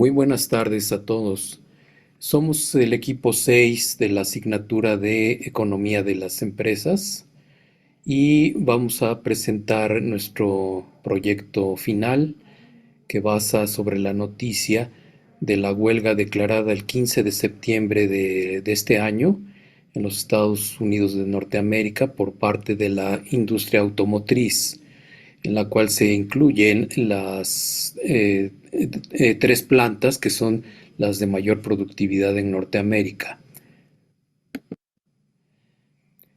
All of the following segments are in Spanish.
Muy buenas tardes a todos. Somos el equipo 6 de la asignatura de Economía de las Empresas y vamos a presentar nuestro proyecto final que basa sobre la noticia de la huelga declarada el 15 de septiembre de este año en los Estados Unidos de Norteamérica por parte de la industria automotriz, en la cual se incluyen las tres plantas que son las de mayor productividad en Norteamérica.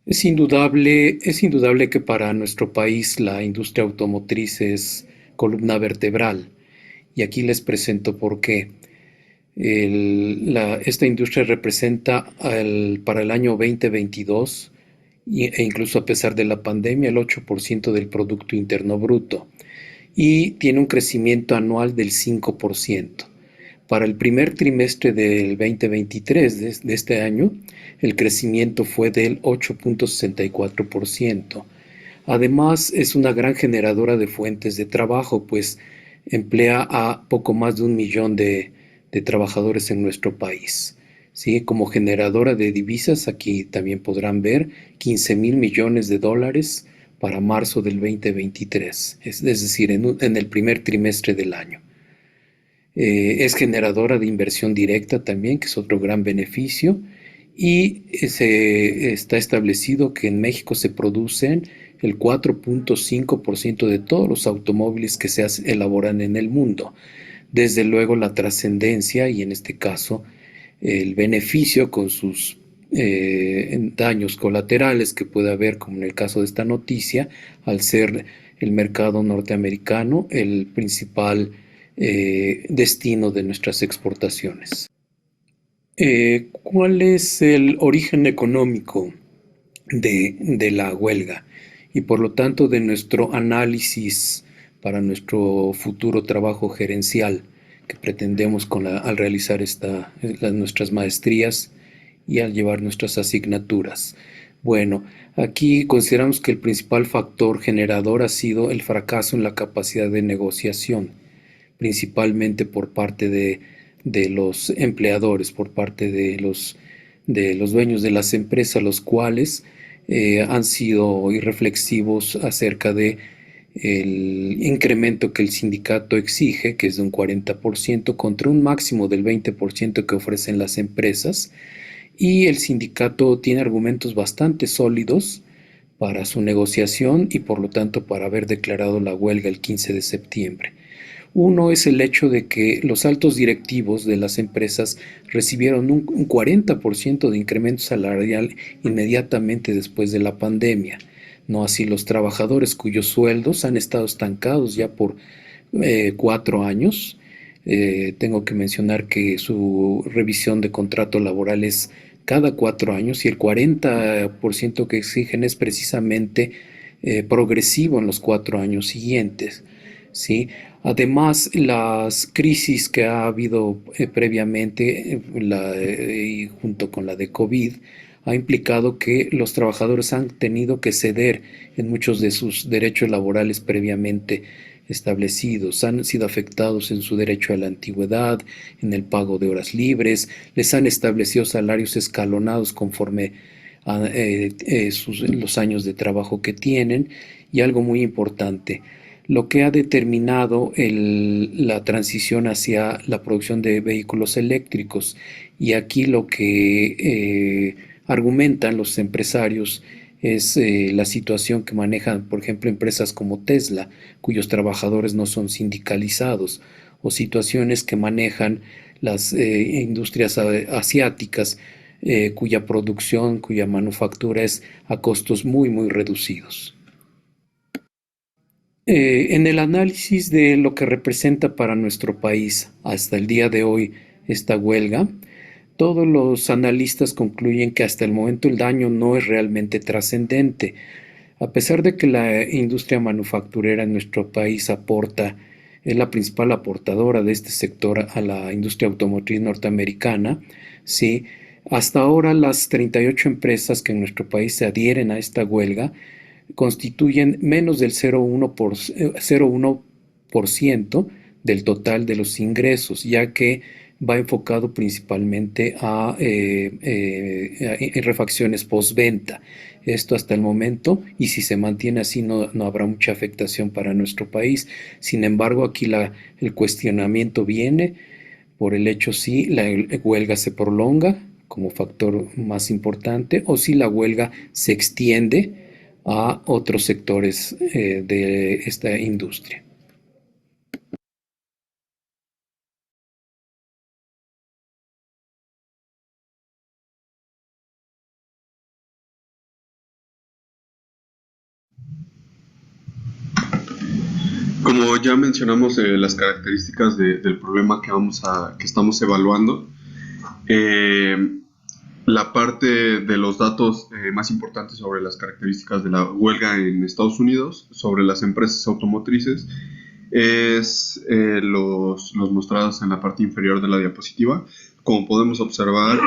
Es indudable que para nuestro país la industria automotriz es columna vertebral, y aquí les presento por qué. Esta industria representa para el año 2022 e incluso a pesar de la pandemia el 8% del Producto Interno Bruto, y tiene un crecimiento anual del 5%. Para el primer trimestre del 2023 de este año, el crecimiento fue del 8.64%. Además, es una gran generadora de fuentes de trabajo, pues emplea a poco más de 1 millón de trabajadores en nuestro país. ¿Sí? Como generadora de divisas, aquí también podrán ver 15.000 millones de dólares para marzo del 2023, es decir, en el primer trimestre del año. Es generadora de inversión directa también, que es otro gran beneficio, y está establecido que en México se producen el 4.5% de todos los automóviles que se elaboran en el mundo. Desde luego la trascendencia y en este caso el beneficio con sus daños colaterales que puede haber, como en el caso de esta noticia, al ser el mercado norteamericano el principal destino de nuestras exportaciones. ¿Cuál es el origen económico de la huelga y por lo tanto de nuestro análisis para nuestro futuro trabajo gerencial que pretendemos al realizar nuestras maestrías y al llevar nuestras asignaturas? Bueno, aquí consideramos que el principal factor generador ha sido el fracaso en la capacidad de negociación, principalmente por parte de los empleadores, por parte de los dueños de las empresas, los cuales han sido irreflexivos acerca de el incremento que el sindicato exige, que es de un 40%, contra un máximo del 20% que ofrecen las empresas, y el sindicato tiene argumentos bastante sólidos para su negociación y por lo tanto para haber declarado la huelga el 15 de septiembre. Uno es el hecho de que los altos directivos de las empresas recibieron un 40% de incremento salarial inmediatamente después de la pandemia, no así los trabajadores cuyos sueldos han estado estancados ya por 4 años. Tengo que mencionar que su revisión de contrato laboral es cada 4 años y el 40% que exigen es precisamente progresivo en los 4 años siguientes, ¿sí? Además, las crisis que ha habido previamente, y junto con la de COVID, ha implicado que los trabajadores han tenido que ceder en muchos de sus derechos laborales previamente establecidos. Han sido afectados en su derecho a la antigüedad, en el pago de horas libres, les han establecido salarios escalonados conforme a los años de trabajo que tienen, y algo muy importante, lo que ha determinado la transición hacia la producción de vehículos eléctricos. Y aquí lo que argumentan los empresarios es la situación que manejan, por ejemplo, empresas como Tesla, cuyos trabajadores no son sindicalizados, o situaciones que manejan las industrias asiáticas, cuya producción, cuya manufactura es a costos muy, muy reducidos. En el análisis de lo que representa para nuestro país hasta el día de hoy esta huelga, todos los analistas concluyen que hasta el momento el daño no es realmente trascendente. A pesar de que la industria manufacturera en nuestro país es la principal aportadora de este sector a la industria automotriz norteamericana, sí, hasta ahora las 38 empresas que en nuestro país se adhieren a esta huelga constituyen menos del 0,1% del total de los ingresos, ya que va enfocado principalmente a refacciones postventa. Esto hasta el momento, y si se mantiene así, no habrá mucha afectación para nuestro país. Sin embargo, aquí el cuestionamiento viene por el hecho si la huelga se prolonga como factor más importante o si la huelga se extiende a otros sectores de esta industria. Como ya mencionamos las características del problema que estamos evaluando, eh, la parte de los datos más importantes sobre las características de la huelga en Estados Unidos, sobre las empresas automotrices, es los mostrados en la parte inferior de la diapositiva. Como podemos observar,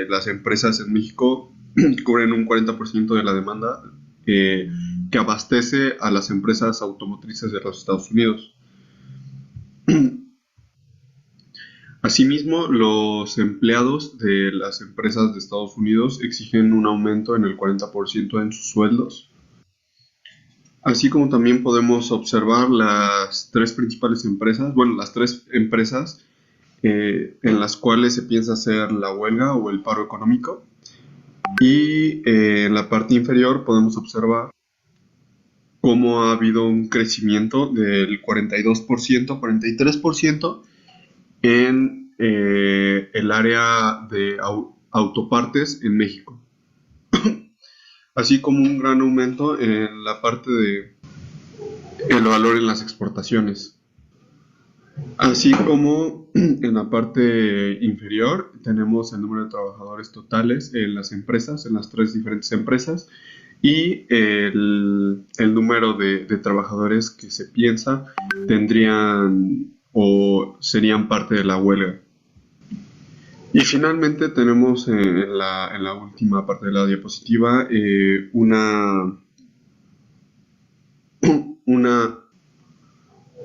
las empresas en México cubren un 40% de la demanda que abastece a las empresas automotrices de los Estados Unidos. Asimismo, los empleados de las empresas de Estados Unidos exigen un aumento en el 40% en sus sueldos. Así como también podemos observar las tres principales empresas, bueno, las tres empresas en las cuales se piensa hacer la huelga o el paro económico. Y en la parte inferior podemos observar cómo ha habido un crecimiento del 42%, 43% en el área de autopartes en México, así como un gran aumento en la parte de el valor en las exportaciones. Así como en la parte inferior tenemos el número de trabajadores totales en las empresas, en las tres diferentes empresas, y el número de trabajadores que se piensa tendrían o serían parte de la huelga. Y finalmente tenemos en la última parte de la diapositiva una,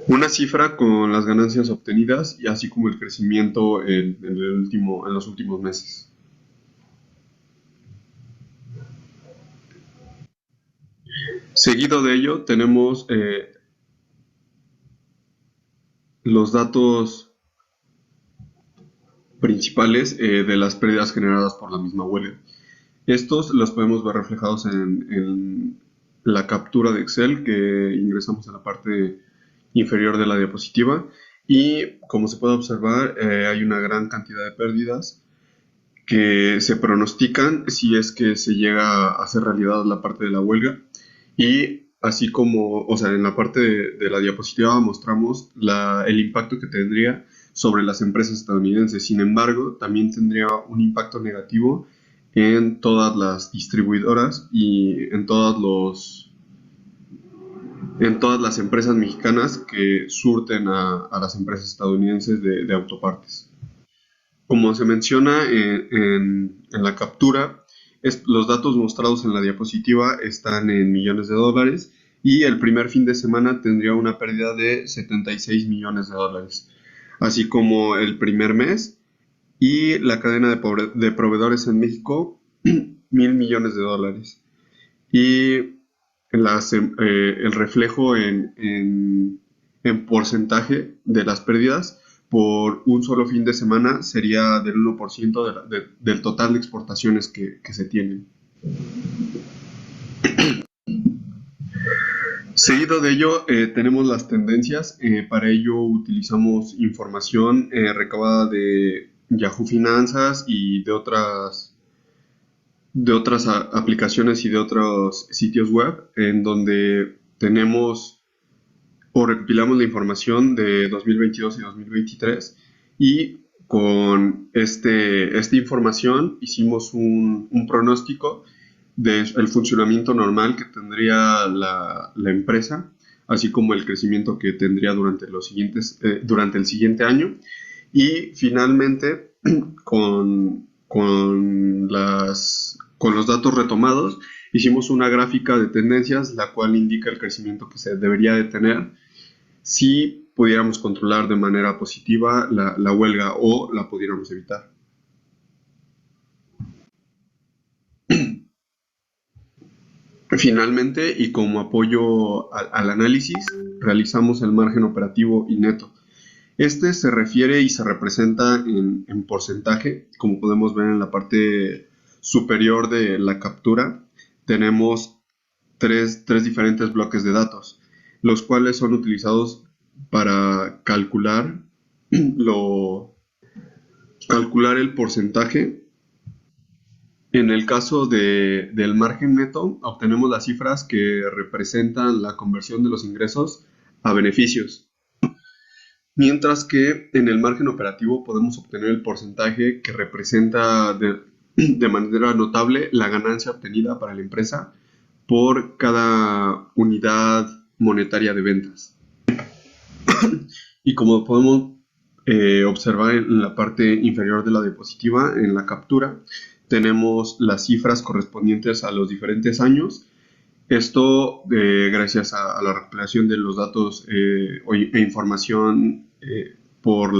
una cifra con las ganancias obtenidas y así como el crecimiento en los últimos meses. Seguido de ello tenemos los datos principales de las pérdidas generadas por la misma huelga. Estos los podemos ver reflejados en la captura de Excel que ingresamos en la parte inferior de la diapositiva, y como se puede observar hay una gran cantidad de pérdidas que se pronostican si es que se llega a hacer realidad la parte de la huelga. Y así como, o sea, en la parte de la diapositiva mostramos el impacto que tendría sobre las empresas estadounidenses. Sin embargo, también tendría un impacto negativo en todas las distribuidoras y en todas las empresas mexicanas que surten a las empresas estadounidenses de autopartes. Como se menciona en la captura, los datos mostrados en la diapositiva están en millones de dólares, y el primer fin de semana tendría una pérdida de 76 millones de dólares, así como el primer mes y la cadena de proveedores en México, 1.000 millones de dólares. Y el reflejo en porcentaje de las pérdidas por un solo fin de semana sería del 1% del total de exportaciones que se tienen. Seguido de ello, tenemos las tendencias. Para ello utilizamos información recabada de Yahoo Finanzas y de otras aplicaciones y de otros sitios web, en donde tenemos o recopilamos la información de 2022 y 2023, y con esta información hicimos un pronóstico del funcionamiento normal que tendría la empresa, así como el crecimiento que tendría durante el siguiente año. Y finalmente, con los datos retomados, hicimos una gráfica de tendencias, la cual indica el crecimiento que se debería de tener si pudiéramos controlar de manera positiva la huelga o la pudiéramos evitar. Finalmente, y como apoyo al análisis, realizamos el margen operativo y neto. Este se refiere y se representa en porcentaje, como podemos ver en la parte superior de la captura. Tenemos tres diferentes bloques de datos, los cuales son utilizados para calcular el porcentaje. En el caso del margen neto, obtenemos las cifras que representan la conversión de los ingresos a beneficios, mientras que en el margen operativo podemos obtener el porcentaje que representa de manera notable la ganancia obtenida para la empresa por cada unidad monetaria de ventas. Y como podemos observar en la parte inferior de la diapositiva, en la captura, tenemos las cifras correspondientes a los diferentes años. Esto gracias a la recopilación de los datos e información por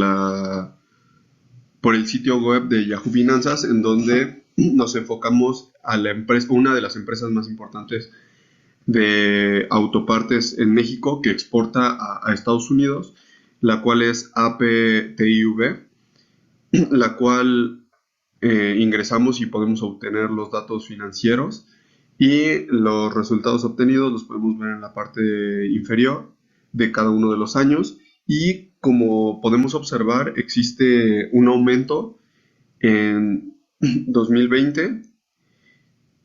el sitio web de Yahoo Finanzas, en donde nos enfocamos a la empresa, una de las empresas más importantes de autopartes en México que exporta a Estados Unidos, la cual es APTIV, la cual ingresamos y podemos obtener los datos financieros, y los resultados obtenidos los podemos ver en la parte inferior de cada uno de los años. Y como podemos observar, existe un aumento en 2020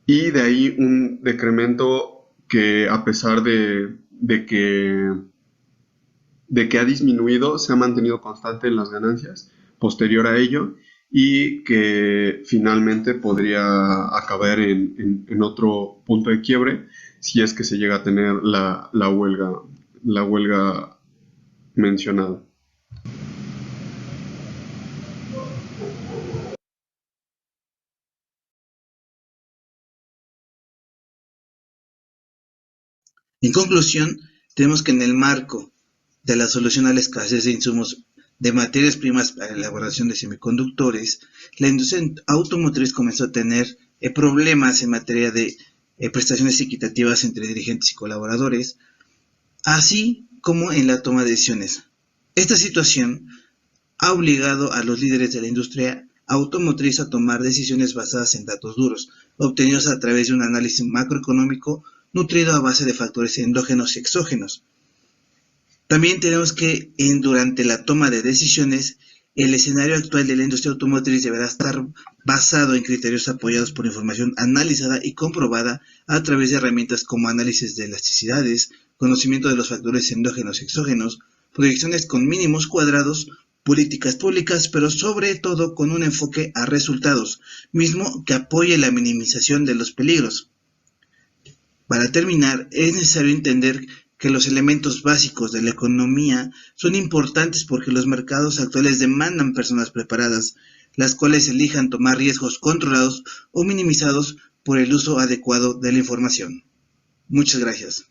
y de ahí un decremento que, a pesar de que ha disminuido, se ha mantenido constante en las ganancias posterior a ello, y que finalmente podría acabar en otro punto de quiebre si es que se llega a tener la huelga mencionada. En conclusión, tenemos que en el marco de la solución a la escasez de insumos de materias primas para la elaboración de semiconductores, la industria automotriz comenzó a tener problemas en materia de prestaciones equitativas entre dirigentes y colaboradores, así como en la toma de decisiones. Esta situación ha obligado a los líderes de la industria automotriz a tomar decisiones basadas en datos duros, obtenidos a través de un análisis macroeconómico nutrido a base de factores endógenos y exógenos. También tenemos que durante la toma de decisiones, el escenario actual de la industria automotriz deberá estar basado en criterios apoyados por información analizada y comprobada a través de herramientas como análisis de elasticidades, conocimiento de los factores endógenos y exógenos, proyecciones con mínimos cuadrados, políticas públicas, pero sobre todo con un enfoque a resultados, mismo que apoye la minimización de los peligros. Para terminar, es necesario entender que los elementos básicos de la economía son importantes porque los mercados actuales demandan personas preparadas, las cuales elijan tomar riesgos controlados o minimizados por el uso adecuado de la información. Muchas gracias.